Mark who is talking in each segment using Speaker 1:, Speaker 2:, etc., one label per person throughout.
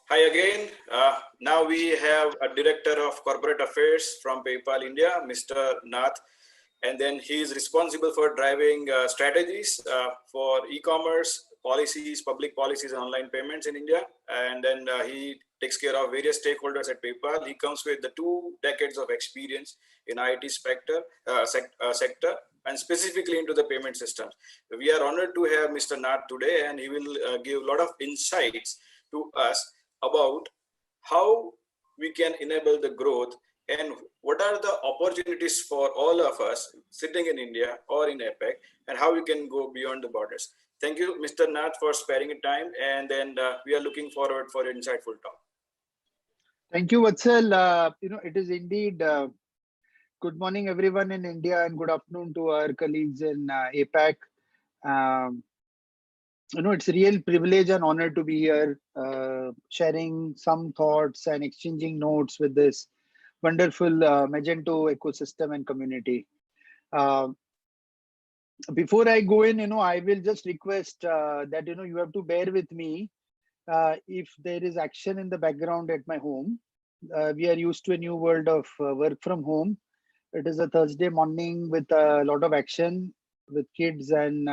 Speaker 1: Hi again. Now we have a Director of Corporate Affairs from PayPal India, Mr. Nath, and then he is responsible for driving strategies for e-commerce policies, public policies, and online payments in India. And then he takes care of various stakeholders at PayPal. He comes with the 2 decades of experience in IT sector and specifically into the payment systems. We are honored to have Mr. Nath today, and he will give a lot of insights to us about how we can enable the growth and what are the opportunities for all of us sitting in India or in APEC, and how we can go beyond the borders. Thank you, Mr. Nath, for sparing your time, and then we are looking forward for your insightful talk.
Speaker 2: Thank you, Vatsal. It is indeed good morning, everyone in India, and good afternoon to our colleagues in APAC. It's a real privilege and honor to be here, sharing some thoughts and exchanging notes with this wonderful Magento ecosystem and community. Before I go in, I will just request that, you have to bear with me if there is action in the background at my home. We are used to a new world of work from home. It is a Thursday morning with a lot of action with kids and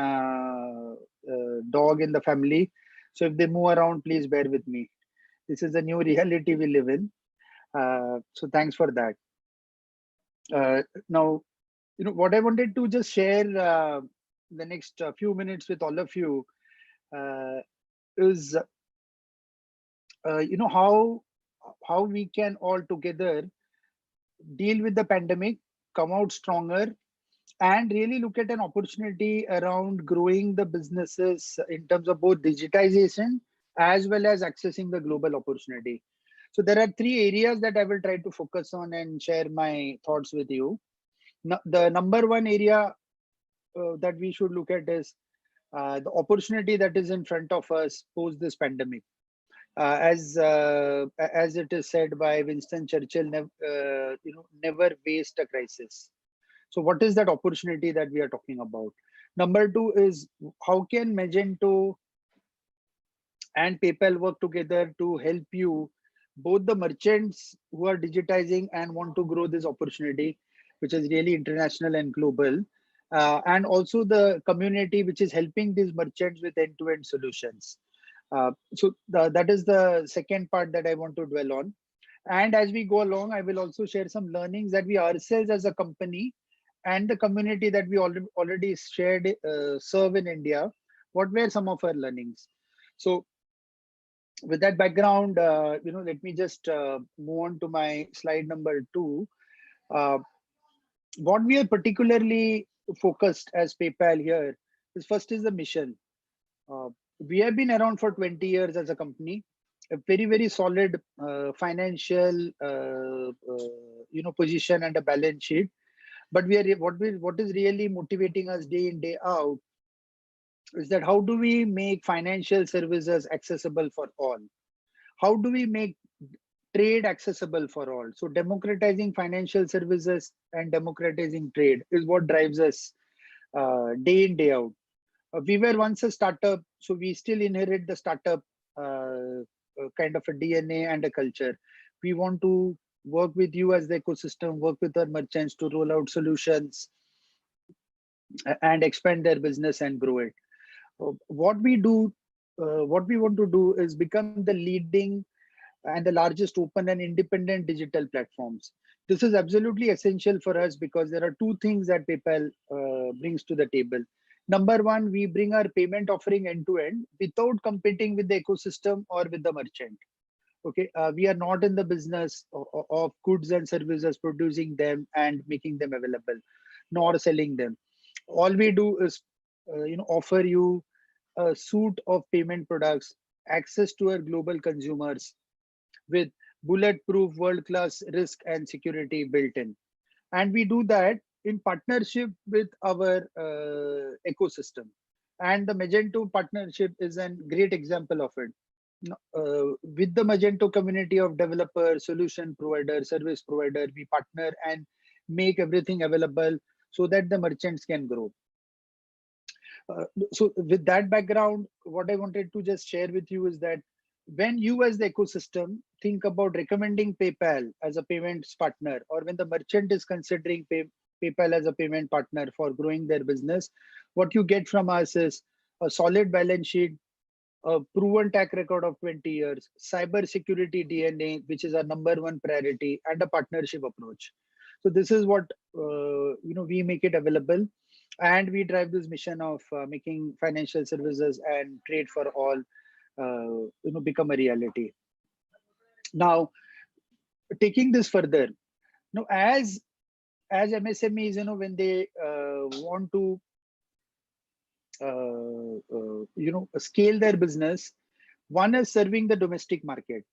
Speaker 2: dog in the family. So if they move around, please bear with me. This is a new reality we live in. So thanks for that. Now, what I wanted to just share the next few minutes with all of you is, how we can all together deal with the pandemic, come out stronger, and really look at an opportunity around growing the businesses in terms of both digitization as well as accessing the global opportunity. So there are 3 areas that I will try to focus on and share my thoughts with you. The number 1 area that we should look at is the opportunity that is in front of us post this pandemic. As it is said by Winston Churchill, never waste a crisis. So what is that opportunity that we are talking about? Number 2 is, how can Magento and PayPal work together to help you, both the merchants who are digitizing and want to grow this opportunity, which is really international and global, and also the community which is helping these merchants with end-to-end solutions. So that is the second part that I want to dwell on. And as we go along, I will also share some learnings that we ourselves as a company and the community that we already shared serve in India. What were some of our learnings? So with that background, let me just move on to my slide number 2. What we are particularly focused as PayPal here is, first is the mission. We have been around for 20 years as a company, a very, very solid financial position and a balance sheet. But what is really motivating us day in, day out is that how do we make financial services accessible for all? How do we make trade accessible for all? So democratizing financial services and democratizing trade is what drives us day in, day out. We were once a startup, so we still inherit the startup kind of a DNA and a culture. We want to work with you as the ecosystem, work with our merchants to roll out solutions and expand their business and grow it. What we want to do is become the leading and the largest open and independent digital platforms. This is absolutely essential for us because there are 2 things that PayPal brings to the table. Number 1, we bring our payment offering end to end without competing with the ecosystem or with the merchant. Okay, we are not in the business of goods and services, producing them and making them available, nor selling them. All we do is, offer you a suite of payment products, access to our global consumers with bulletproof world-class risk and security built in. And we do that in partnership with our ecosystem. And the Magento partnership is a great example of it. With the Magento community of developers, solution provider, service provider, we partner and make everything available so that the merchants can grow. So with that background, what I wanted to just share with you is that when you as the ecosystem think about recommending PayPal as a payments partner, or when the merchant is considering PayPal as a payment partner for growing their business, what you get from us is a solid balance sheet, a proven track record of 20 years, cyber security DNA, which is our number one priority, and a partnership approach. So this is what we make it available, and we drive this mission of making financial services and trade for all become a reality. Now, taking this further, as MSMEs, when they want to scale their business, one is serving the domestic market.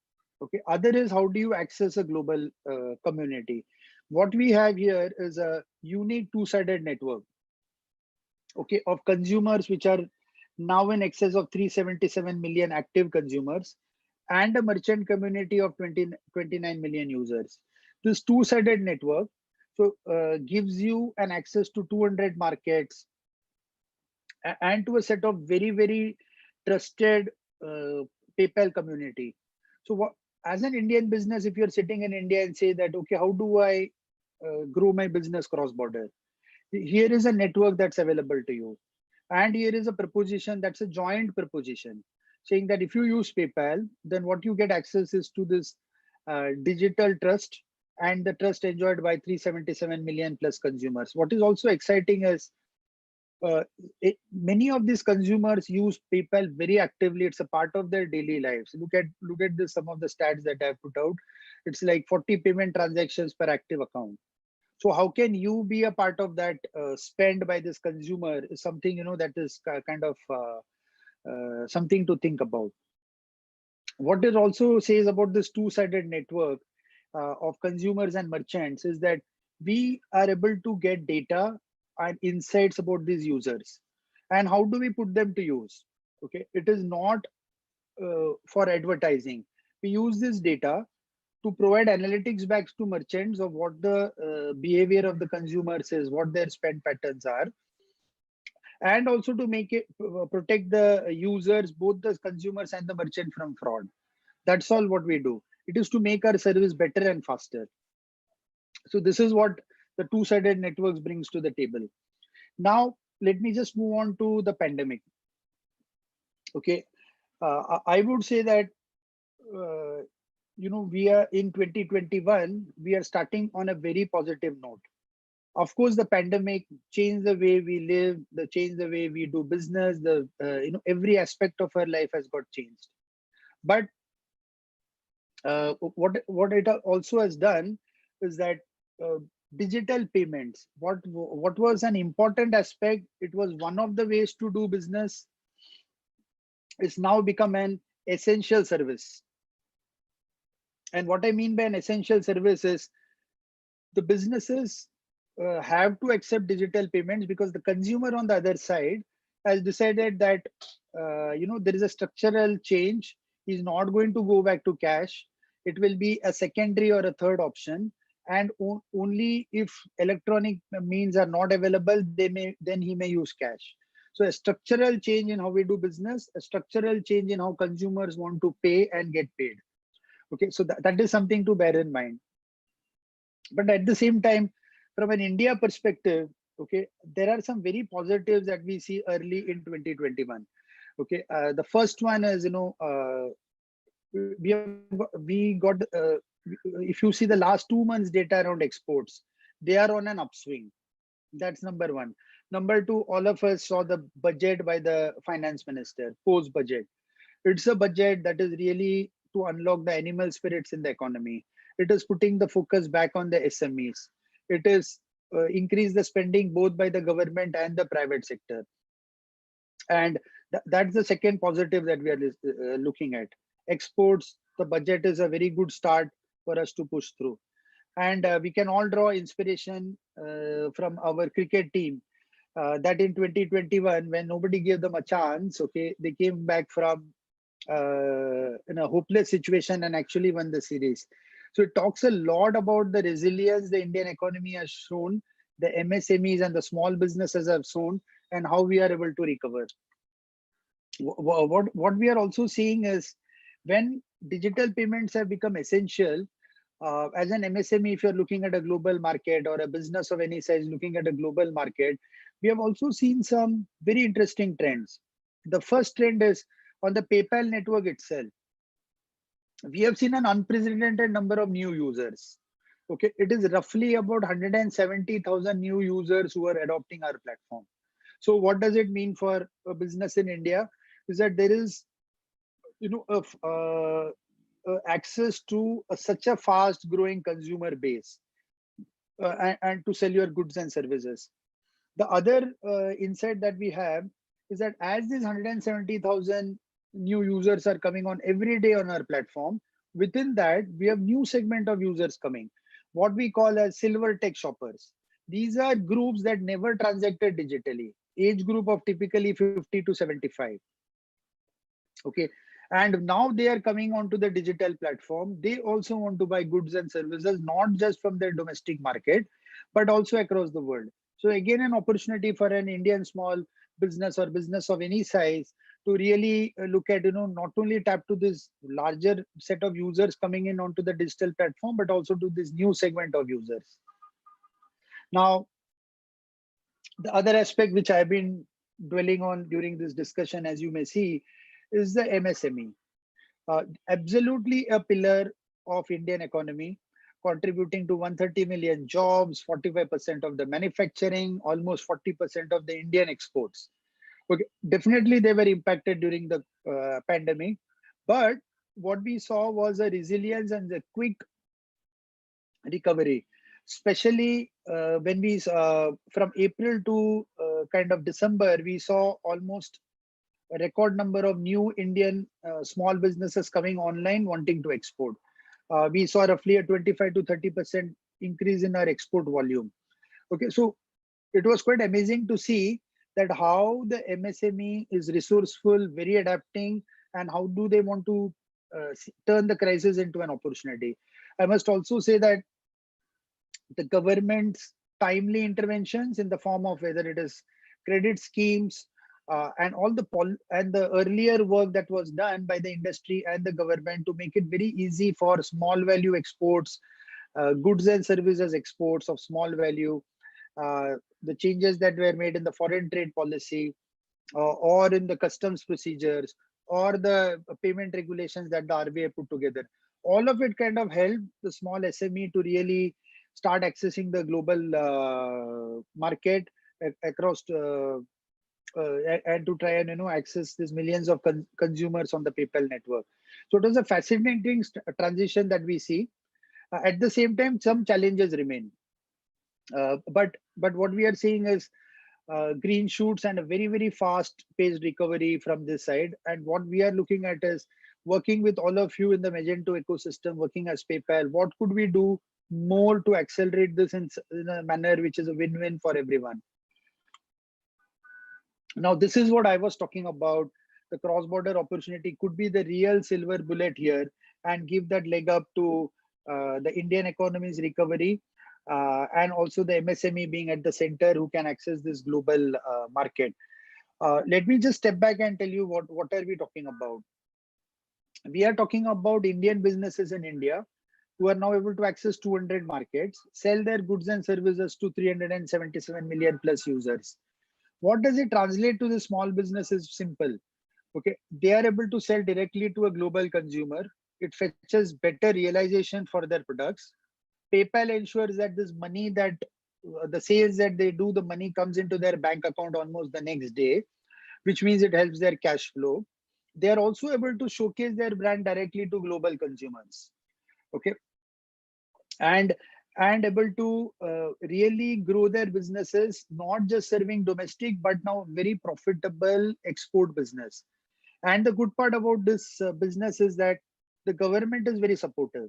Speaker 2: Okay, other is how do you access a global community. What we have here is a unique two-sided network, okay, of consumers, which are now in excess of 377 million active consumers, and a merchant community of 29 million users. This two-sided network gives you an access to 200 markets and to a set of very, very trusted PayPal community. So as an Indian business, if you're sitting in India and say that, okay, how do I grow my business cross-border? Here is a network that's available to you. And here is a proposition that's a joint proposition, saying that if you use PayPal, then what you get access is to this digital trust, and the trust enjoyed by 377 million plus consumers. What is also exciting is many of these consumers use PayPal very actively. It's a part of their daily lives. Look at this, some of the stats that I've put out. It's like 40 payment transactions per active account. So how can you be a part of that spend by this consumer is something, that is kind of something to think about. What it also says about this two-sided network of consumers and merchants is that we are able to get data and insights about these users. And how do we put them to use? Okay, it is not for advertising. We use this data to provide analytics back to merchants of what the behavior of the consumers is, what their spend patterns are, and also to make it protect the users, both the consumers and the merchant, from fraud. That's all what we do. It is to make our service better and faster. So this is what the two-sided networks brings to the table. Now, let me just move on to the pandemic. Okay, I would say that we are in 2021, we are starting on a very positive note. Of course, the pandemic changed the way we live, changed the way we do business, every aspect of our life has got changed. But what it also has done is that digital payments, what was an important aspect, it was one of the ways to do business, is now become an essential service. And what I mean by an essential service is the businesses have to accept digital payments, because the consumer on the other side has decided that there is a structural change. He's not going to go back to cash. It will be a secondary or a third option, and only if electronic means are not available, then he may use cash. So a structural change in how we do business, a structural change in how consumers want to pay and get paid. Okay, so that is something to bear in mind. But at the same time, from an India perspective, okay, there are some very positives that we see early in 2021. Okay, the first one is, we got, if you see the last 2 months data around exports, they are on an upswing. That's number one. Number two, all of us saw the budget by the finance minister, post-budget. It's a budget that is really to unlock the animal spirits in the economy. It is putting the focus back on the SMEs. It is increase the spending both by the government and the private sector. And that's the second positive that we are looking at. Exports, the budget is a very good start for us to push through. And we can all draw inspiration from our cricket team that in 2021, when nobody gave them a chance, okay, they came back from in a hopeless situation and actually won the series. So it talks a lot about the resilience the Indian economy has shown, the MSMEs and the small businesses have shown, and how we are able to recover. What we are also seeing is When digital payments have become essential, as an MSME, if you're looking at a global market or a business of any size looking at a global market, we have also seen some very interesting trends. The first trend is on the PayPal network itself. We have seen an unprecedented number of new users. Okay, it is roughly about 170,000 new users who are adopting our platform. So what does it mean for a business in India? Is that there is, access to such a fast growing consumer base, and to sell your goods and services. The other insight that we have is that as these 170,000 new users are coming on every day on our platform, within that we have new segment of users coming, what we call as silver tech shoppers. These are groups that never transacted digitally, age group of typically 50 to 75. Okay, and now they are coming onto the digital platform. They also want to buy goods and services, not just from their domestic market, but also across the world. So again, an opportunity for an Indian small business or business of any size to really look at, not only tap to this larger set of users coming in onto the digital platform, but also to this new segment of users. Now, the other aspect which I've been dwelling on during this discussion, as you may see, is the MSME. Absolutely a pillar of Indian economy, contributing to 130 million jobs, 45% of the manufacturing, almost 40% of the Indian exports. Okay, definitely they were impacted during the pandemic, but what we saw was a resilience and a quick recovery, especially when we from April to kind of December, we saw almost a record number of new Indian small businesses coming online wanting to export. We saw roughly a 25 to 30% increase in our export volume. Okay, so it was quite amazing to see that how the MSME is resourceful, very adapting, and how do they want to turn the crisis into an opportunity. I must also say that the government's timely interventions in the form of whether it is credit schemes, and all the earlier work that was done by the industry and the government to make it very easy for small value exports, goods and services exports of small value, the changes that were made in the foreign trade policy, or in the customs procedures, or the payment regulations that the RBI put together. All of it kind of helped the small SME to really start accessing the global market across and to try and access these millions of consumers on the PayPal network. So it was a fascinating transition that we see. At the same time, some challenges remain, but what we are seeing is green shoots and a very fast paced recovery from this side. And what we are looking at is working with all of you in the Magento ecosystem, working as PayPal. What could we do more to accelerate this in a manner which is a win-win for everyone? Now, this is what I was talking about. The cross-border opportunity could be the real silver bullet here and give that leg up to the Indian economy's recovery, and also the MSME being at the center who can access this global market. Let me just step back and tell you what are we talking about. We are talking about Indian businesses in India who are now able to access 200 markets, sell their goods and services to 377 million plus users. What does it translate to the small businesses? Simple. Okay, they are able to sell directly to a global consumer. It fetches better realization for their products. PayPal ensures that this money that the sales that they do, the money comes into their bank account almost the next day, which means it helps their cash flow. They are also able to showcase their brand directly to global consumers. Okay, and able to really grow their businesses, not just serving domestic, but now very profitable export business. And the good part about this business is that the government is very supportive.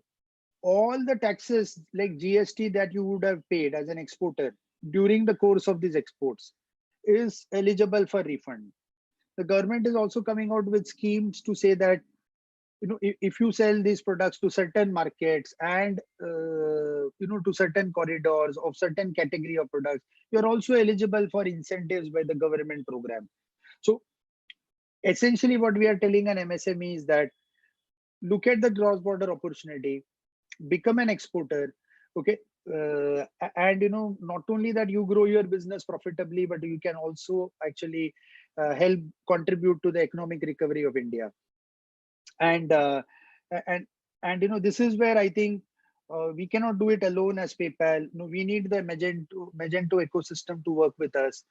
Speaker 2: All the taxes like GST that you would have paid as an exporter during the course of these exports is eligible for refund. The government is also coming out with schemes to say that if you sell these products to certain markets and to certain corridors of certain category of products, you're also eligible for incentives by the government program. So essentially what we are telling an MSME is that look at the cross-border opportunity, become an exporter. Okay. And not only that you grow your business profitably, but you can also actually help contribute to the economic recovery of India. And and this is where I think we cannot do it alone as PayPal. No, we need the Magento ecosystem to work with us,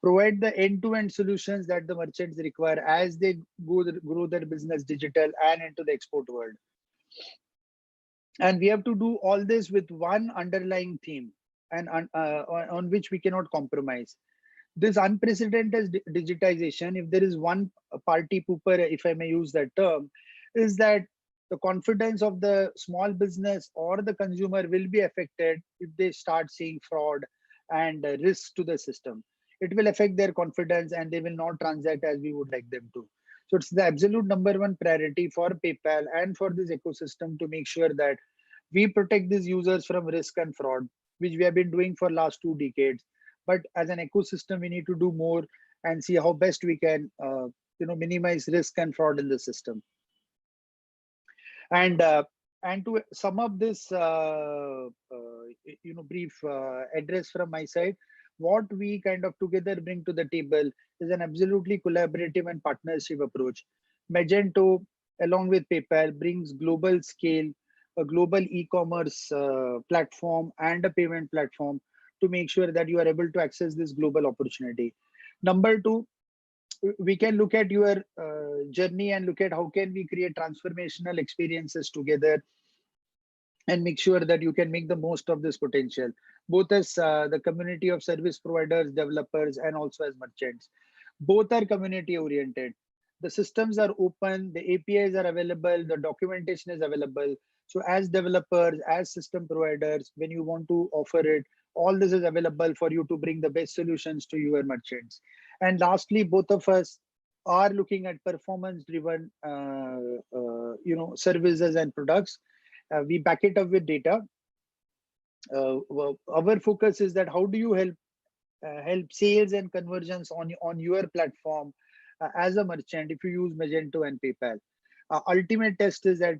Speaker 2: provide the end-to-end solutions that the merchants require as they grow their business digital and into the export world. And we have to do all this with one underlying theme, and on which we cannot compromise. This unprecedented digitization, if there is one party pooper, if I may use that term, is that the confidence of the small business or the consumer will be affected if they start seeing fraud and risks to the system. It will affect their confidence and they will not transact as we would like them to. So it's the absolute number one priority for PayPal and for this ecosystem to make sure that we protect these users from risk and fraud, which we have been doing for last 2 decades. But as an ecosystem, we need to do more and see how best we can minimize risk and fraud in the system. And to sum up this brief address from my side, what we kind of together bring to the table is an absolutely collaborative and partnership approach. Magento, along with PayPal, brings global scale, a global e-commerce platform and a payment platform to make sure that you are able to access this global opportunity. Number two, we can look at your journey and look at how can we create transformational experiences together and make sure that you can make the most of this potential, both as the community of service providers, developers, and also as merchants. Both are community oriented. The systems are open, the APIs are available, the documentation is available. So as developers, as system providers, when you want to offer it, all this is available for you to bring the best solutions to your merchants. And lastly, both of us are looking at performance driven services and products. We back it up with data. Our focus is that how do you help sales and conversions on your platform as a merchant if you use Magento and PayPal. Ultimate test is that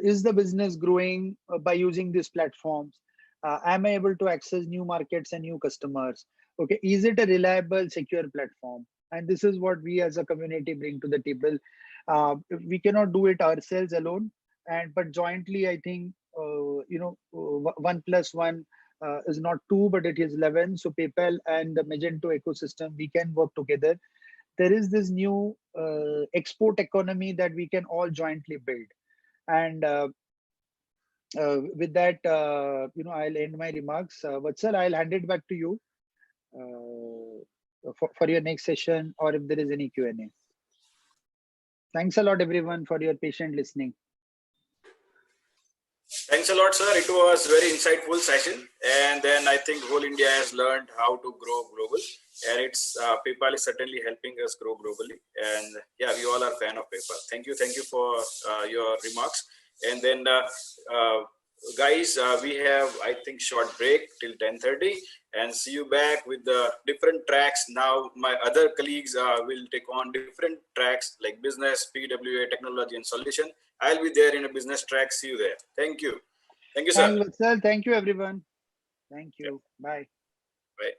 Speaker 2: is the business growing by using these platforms? Am I able to access new markets and new customers? Okay, is it a reliable, secure platform? And this is what we as a community bring to the table. We cannot do it ourselves alone, but jointly, I think 1 + 1 is not 2, but it is 11. So PayPal and the Magento ecosystem, we can work together. There is this new export economy that we can all jointly build. And with that, I'll end my remarks. Vatsal, I'll hand it back to you for your next session, or if there is any Q&A. Thanks a lot, everyone, for your patient listening.
Speaker 1: Thanks a lot, sir. It was very insightful session. And then I think whole India has learned how to grow global. And it's PayPal is certainly helping us grow globally. And yeah, we all are fan of PayPal. Thank you for your remarks. And then guys, we have, I think, short break till 10:30, and see you back with the different tracks. Now my other colleagues will take on different tracks like business, PWA, technology, and solution. I'll be there in a business track. See you there. Thank you. Thank you, sir.
Speaker 2: Thanks, Vatsal. Thank you, everyone. Thank you. Bye.
Speaker 1: Bye.